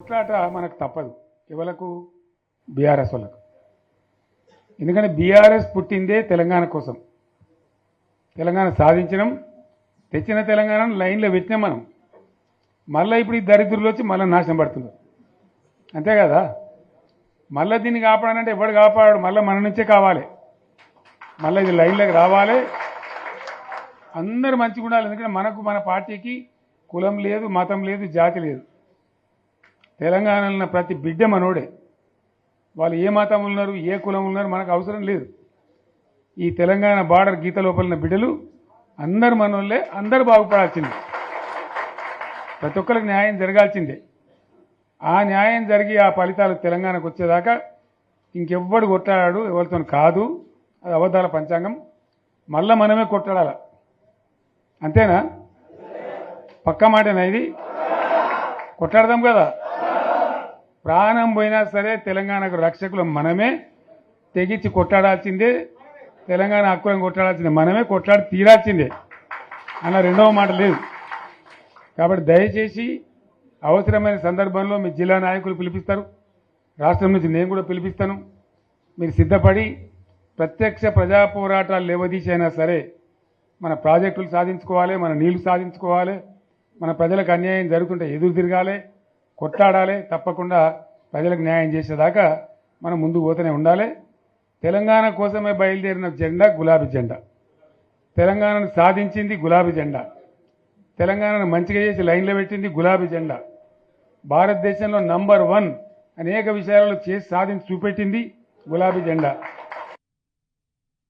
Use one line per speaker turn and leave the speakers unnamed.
కొట్లాట మనకు తప్పదు. ఎవలకు? బీఆర్ఎస్ వాళ్ళకు. ఎందుకంటే బీఆర్ఎస్ పుట్టిందే తెలంగాణ కోసం. తెలంగాణ సాధించడం, తెచ్చిన తెలంగాణను లైన్లో పెట్టినాం మనం. మళ్ళీ ఇప్పుడు ఈ దరిద్రులు వచ్చి మళ్ళీ నాశనం పడుతున్నారు. అంతే కదా? మళ్ళీ దీన్ని కాపాడాలంటే ఎవడు కాపాడు? మళ్ళీ మన నుంచే కావాలి. మళ్ళీ ఇది లైన్లోకి రావాలి. అందరూ మంచిగా ఉండాలి. ఎందుకంటే మనకు, మన పార్టీకి కులం లేదు, మతం లేదు, జాతి లేదు. తెలంగాణలో ఉన్న ప్రతి బిడ్డ మనోడే. వాళ్ళు ఏ మతం ఉన్నారు, ఏ కులం ఉన్నారు మనకు అవసరం లేదు. ఈ తెలంగాణ బార్డర్ గీత లోపలిన బిడ్డలు అందరు మనోళ్ళే. అందరూ బాగుపడాల్సిందే. ప్రతి ఒక్కరికి న్యాయం జరగాల్సిందే. ఆ న్యాయం జరిగి ఆ ఫలితాలు తెలంగాణకు వచ్చేదాకా ఇంకెవ్వడు కొట్టాడు, ఎవరితో కాదు. అది అబద్ధాల పంచాంగం. మళ్ళా మనమే కొట్టాడాల. అంతేనా? పక్క మాటేనా ఇది? కొట్లాడదాం కదా. ప్రాణం పోయినా సరే తెలంగాణకు రక్షకులు మనమే. తెగించి కొట్లాడాల్సిందే. తెలంగాణ హక్కులను కొట్లాడాల్సిందే. మనమే కొట్లాడి తీరాల్సిందే అన్న రెండవ మాట లేదు. కాబట్టి దయచేసి అవసరమైన సందర్భంలో మీ జిల్లా నాయకులు పిలిపిస్తారు, రాష్ట్రం నుంచి నేను కూడా పిలిపిస్తాను. మీరు సిద్ధపడి ప్రత్యక్ష ప్రజా పోరాటాలు లేవదీసైనా సరే మన ప్రాజెక్టులు సాధించుకోవాలి, మన నీళ్లు సాధించుకోవాలి, మన ప్రజలకు అన్యాయం జరుగుతుంటే ఎదురు తిరగాలి, కొట్లాడాలి. తప్పకుండా ప్రజలకు న్యాయం చేసేదాకా మనం ముందుకు పోతూనే ఉండాలి. తెలంగాణ కోసమే బయలుదేరిన జెండా గులాబీ జెండా. తెలంగాణను సాధించింది గులాబీ జెండా. తెలంగాణను మంచిగా చేసి లైన్లో పెట్టింది గులాబీ జెండా. భారతదేశంలో నంబర్ 1 అనేక విషయాలలో చేసి సాధించి చూపెట్టింది గులాబీ జెండా.